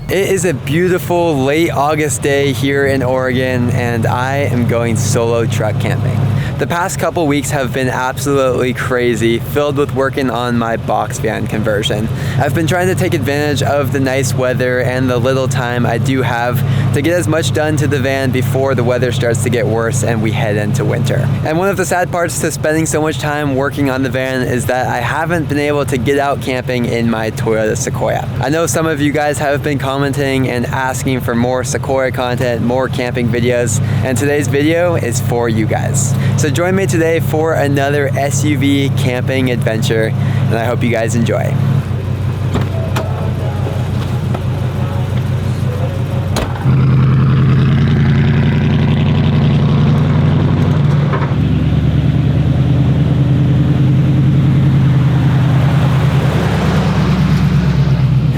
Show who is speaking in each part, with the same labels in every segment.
Speaker 1: It is a beautiful late August day here in Oregon, and I am going solo truck camping. The past couple weeks have been absolutely crazy, filled with working on my box van conversion. I've been trying to take advantage of the nice weather and the little time I do have to get as much done to the van before the weather starts to get worse and we head into winter. And one of the sad parts to spending so much time working on the van is that I haven't been able to get out camping in my Toyota Sequoia. I know some of you guys have been commenting and asking for more Sequoia content, more camping videos, and today's video is for you guys. So join me today for another SUV camping adventure, and I hope you guys enjoy.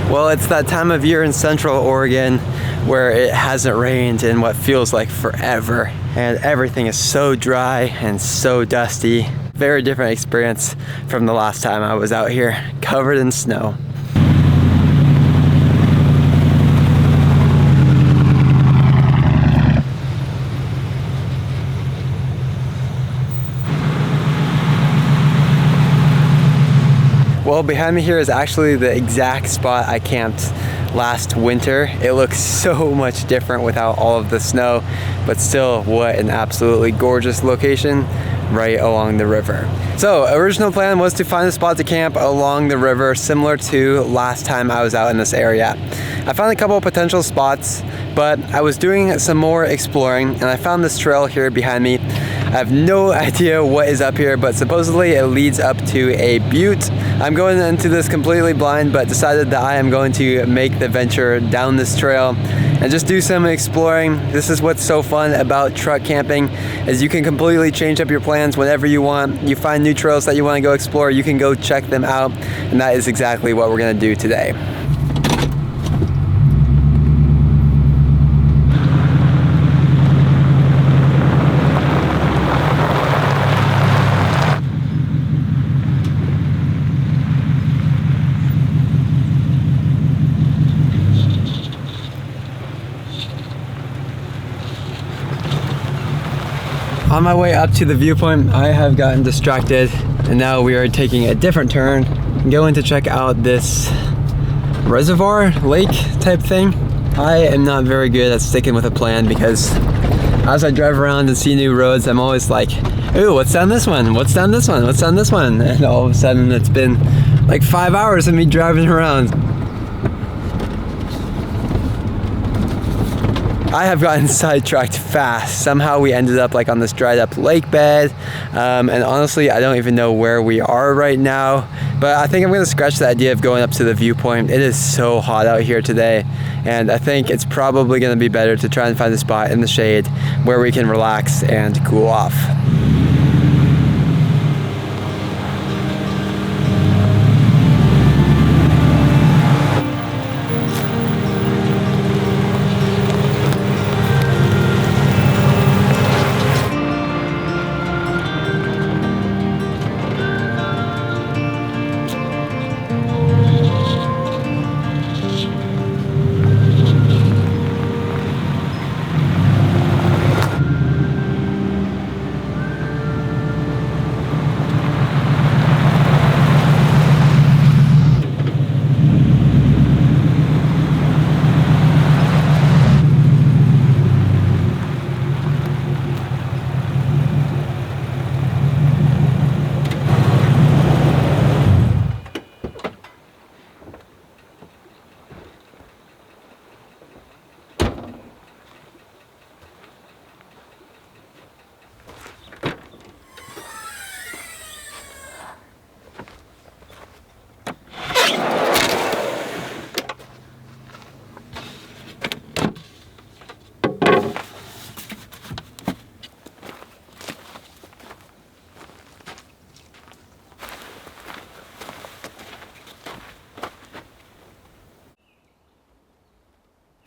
Speaker 1: Well, it's that time of year in Central Oregon where it hasn't rained in what feels like forever, and everything is so dry and so dusty. Very different experience from the last time I was out here covered in snow. Well, behind me here is actually the exact spot I camped last winter. It looks so much different without all of the snow, but still, what an absolutely gorgeous location right along the river. So, original plan was to find a spot to camp along the river, similar to last time I was out in this area. I found a couple of potential spots, but I was doing some more exploring and I found this trail here behind me. I have no idea what is up here, but supposedly it leads up to a butte. I'm going into this completely blind, but decided that I am going to make the venture down this trail and just do some exploring. This is what's so fun about truck camping, is you can completely change up your plans whenever you want. You find new trails that you want to go explore, you can go check them out, and that is exactly what we're going to do today. On my way up to the viewpoint, I have gotten distracted, and now we are taking a different turn and going to check out this reservoir, lake type thing. I am not very good at sticking with a plan because as I drive around and see new roads, I'm always like, ooh, what's down this one? What's down this one? What's down this one? And all of a sudden it's been like 5 hours of me driving around. I have gotten sidetracked fast. Somehow we ended up like on this dried up lake bed, and honestly I don't even know where we are right now, but I think I'm gonna scratch the idea of going up to the viewpoint. It is so hot out here today, and I think it's probably gonna be better to try and find a spot in the shade where we can relax and cool off.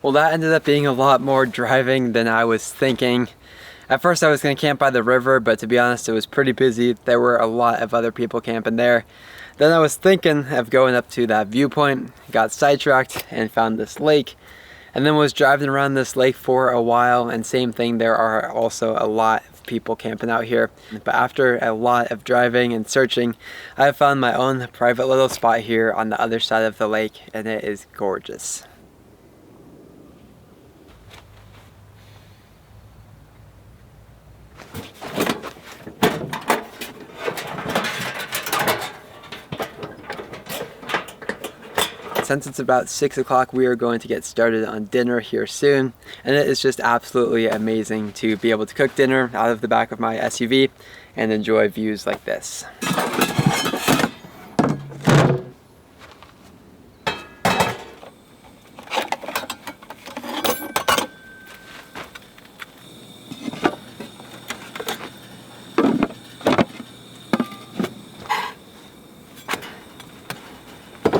Speaker 1: Well, that ended up being a lot more driving than I was thinking. At first I was gonna camp by the river, but to be honest, it was pretty busy. There were a lot of other people camping there. Then I was thinking of going up to that viewpoint, got sidetracked and found this lake, and then was driving around this lake for a while, and same thing, there are also a lot of people camping out here. But after a lot of driving and searching, I found my own private little spot here on the other side of the lake, and it is gorgeous. Since it's about 6 o'clock, we are going to get started on dinner here soon, and it is just absolutely amazing to be able to cook dinner out of the back of my SUV and enjoy views like this.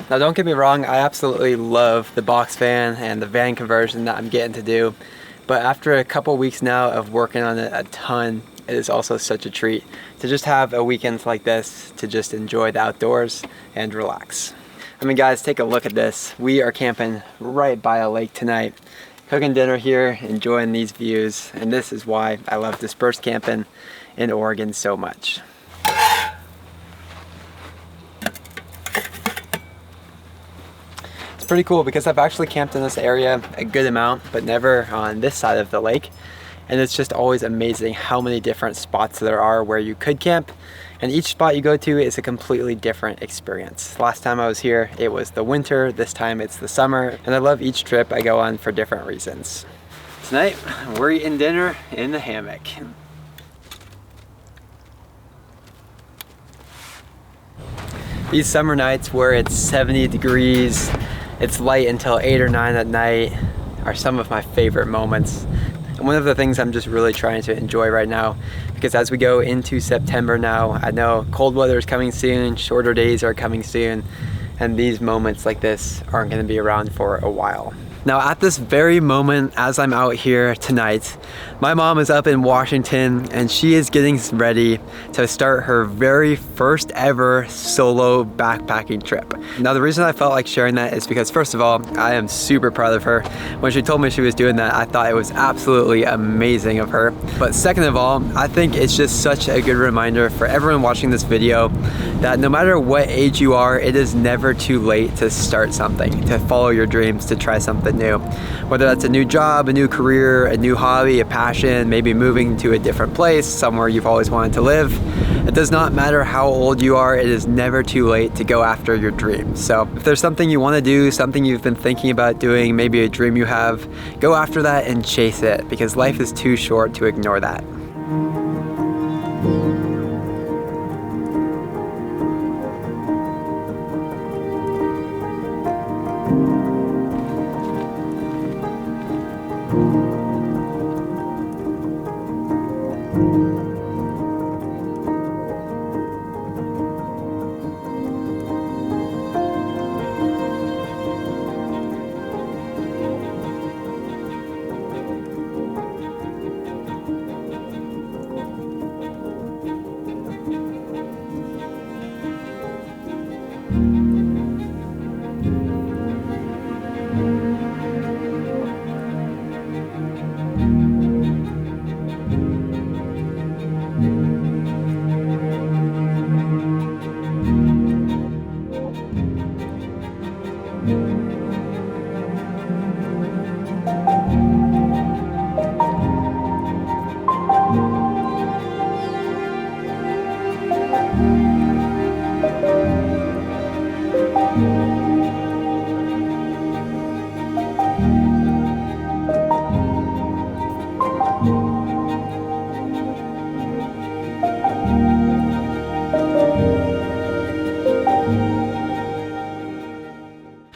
Speaker 1: Now don't get me wrong, I absolutely love the box fan and the van conversion that I'm getting to do, but after a couple weeks now of working on it a ton, it is also such a treat to just have a weekend like this to just enjoy the outdoors and relax. I mean guys, take a look at this. We are camping right by a lake tonight, cooking dinner here, enjoying these views, and this is why I love dispersed camping in Oregon so much. Pretty cool because I've actually camped in this area a good amount, but never on this side of the lake, and it's just always amazing how many different spots there are where you could camp, and each spot you go to is a completely different experience. Last time I was here it was the winter, this time it's the summer, and I love each trip I go on for different reasons. Tonight we're eating dinner in the hammock. These summer nights where it's 70 degrees, it's light until 8 or 9 at night, are some of my favorite moments. And one of the things I'm just really trying to enjoy right now, because as we go into September now, I know cold weather is coming soon, shorter days are coming soon, and these moments like this aren't going to be around for a while. Now at this very moment as I'm out here tonight, my mom is up in Washington and she is getting ready to start her very first ever solo backpacking trip. Now the reason I felt like sharing that is because first of all, I am super proud of her. When she told me she was doing that, I thought it was absolutely amazing of her. But second of all, I think it's just such a good reminder for everyone watching this video that no matter what age you are, it is never too late to start something, to follow your dreams, to try something new. Whether that's a new job, a new career, a new hobby, a passion, maybe moving to a different place, somewhere you've always wanted to live. It does not matter how old you are, it is never too late to go after your dreams. So if there's something you want to do, something you've been thinking about doing, maybe a dream you have, go after that and chase it, because life is too short to ignore that.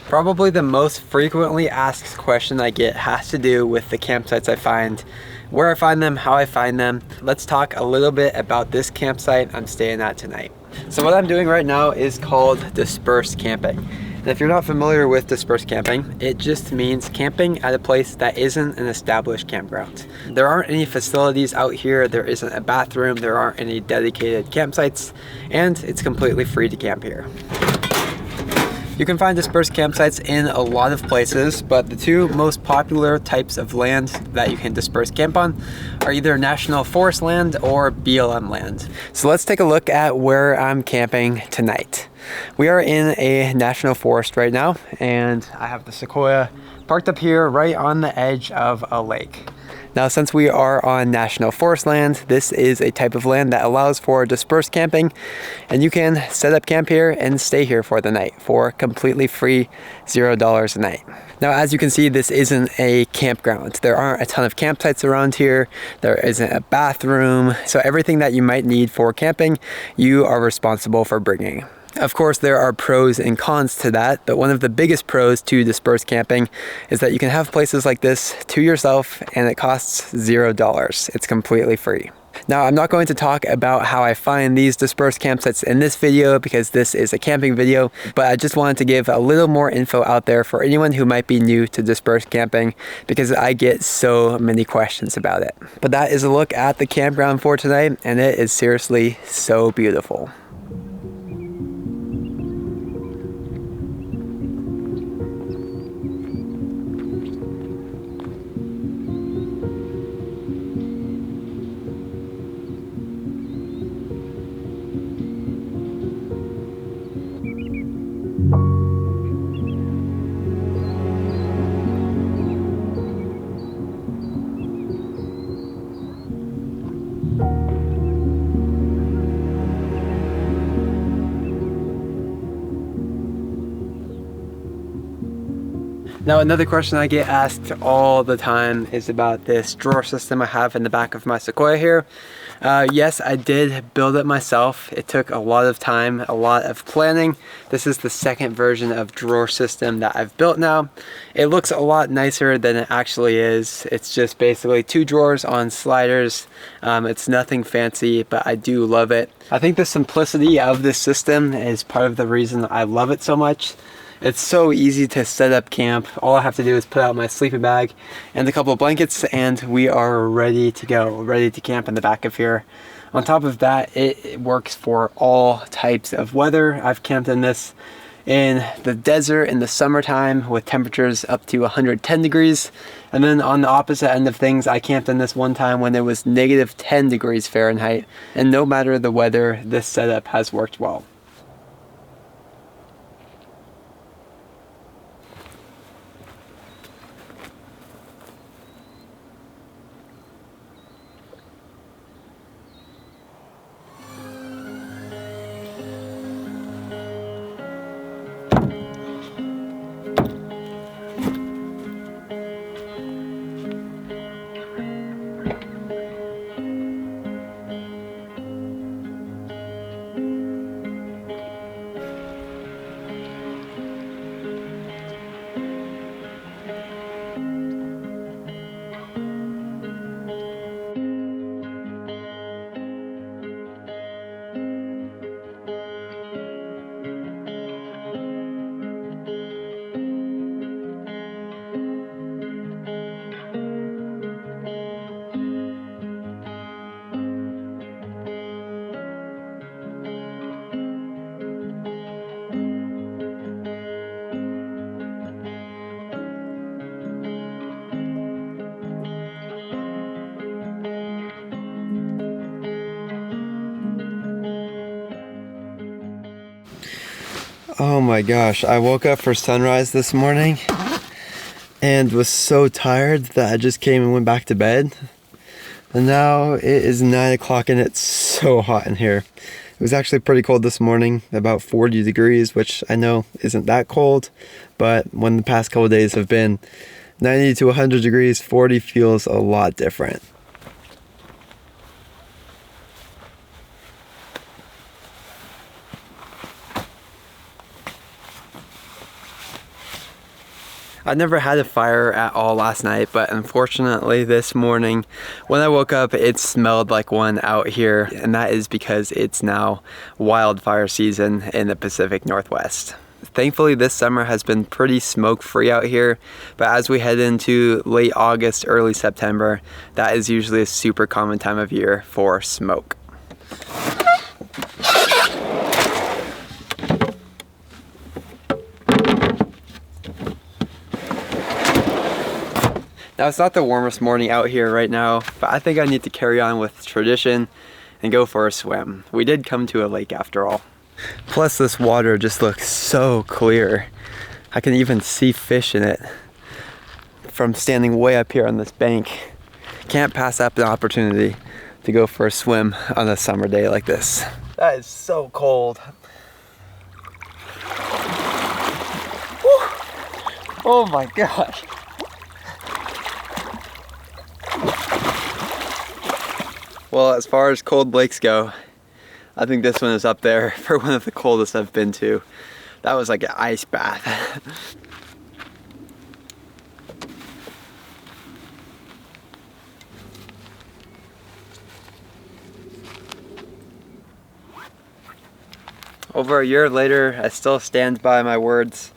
Speaker 1: Probably the most frequently asked question I get has to do with the campsites I find, where I find them, how I find them. Let's talk a little bit about this campsite I'm staying at tonight. So what I'm doing right now is called dispersed camping. And if you're not familiar with dispersed camping, it just means camping at a place that isn't an established campground. There aren't any facilities out here, there isn't a bathroom, there aren't any dedicated campsites, and it's completely free to camp here. You can find dispersed campsites in a lot of places, but the two most popular types of land that you can disperse camp on are either national forest land or BLM land. So let's take a look at where I'm camping tonight. We are in a national forest right now, and I have the Sequoia parked up here right on the edge of a lake. Now, since we are on national forest land, this is a type of land that allows for dispersed camping, and you can set up camp here and stay here for the night for completely free, $0 a night. Now, as you can see, this isn't a campground. There aren't a ton of campsites around here. There isn't a bathroom. So everything that you might need for camping, you are responsible for bringing. Of course, there are pros and cons to that, but one of the biggest pros to dispersed camping is that you can have places like this to yourself and it costs $0. It's completely free. Now, I'm not going to talk about how I find these dispersed campsites in this video because this is a camping video, but I just wanted to give a little more info out there for anyone who might be new to dispersed camping because I get so many questions about it. But that is a look at the campground for tonight, and it is seriously so beautiful. Now, another question I get asked all the time is about this drawer system I have in the back of my Sequoia here. Yes, I did build it myself. It took a lot of time, a lot of planning. This is the second version of drawer system that I've built now. It looks a lot nicer than it actually is. It's just basically two drawers on sliders. It's nothing fancy, but I do love it. I think the simplicity of this system is part of the reason I love it so much. It's so easy to set up camp. All I have to do is put out my sleeping bag and a couple of blankets and we are ready to go, ready to camp in the back of here. On top of that, it works for all types of weather. I've camped in this in the desert in the summertime with temperatures up to 110 degrees. And then on the opposite end of things, I camped in this one time when it was negative 10 degrees Fahrenheit. And no matter the weather, this setup has worked well. Oh my gosh, I woke up for sunrise this morning and was so tired that I just came and went back to bed. And now it is 9 o'clock and it's so hot in here. It was actually pretty cold this morning, about 40 degrees, which I know isn't that cold, but when the past couple of days have been 90 to 100 degrees, 40 feels a lot different. I never had a fire at all last night, but unfortunately this morning when I woke up it smelled like one out here, and that is because it's now wildfire season in the Pacific Northwest. Thankfully, this summer has been pretty smoke-free out here, but as we head into late August, early September, that is usually a super common time of year for smoke. Now, it's not the warmest morning out here right now, but I think I need to carry on with tradition and go for a swim. We did come to a lake after all. Plus, this water just looks so clear. I can even see fish in it from standing way up here on this bank. Can't pass up the opportunity to go for a swim on a summer day like this. That is so cold. Whew. Oh my gosh. Well, as far as cold lakes go, I think this one is up there for one of the coldest I've been to. That was like an ice bath. Over a year later, I still stand by my words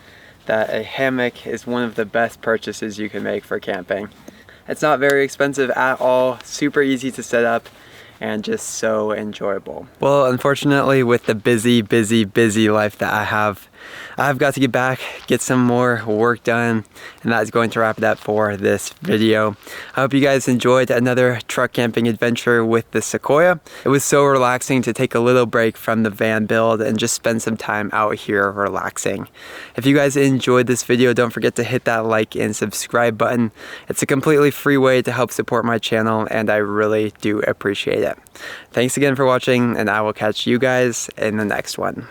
Speaker 1: that a hammock is one of the best purchases you can make for camping. It's not very expensive at all, super easy to set up, and just so enjoyable. Well, unfortunately, with the busy life that I've got to get back, get some more work done, and that is going to wrap it up for this video. I hope you guys enjoyed another truck camping adventure with the Sequoia. It was so relaxing to take a little break from the van build and just spend some time out here relaxing. If you guys enjoyed this video, don't forget to hit that like and subscribe button. It's a completely free way to help support my channel, and I really do appreciate it. Thanks again for watching, and I will catch you guys in the next one.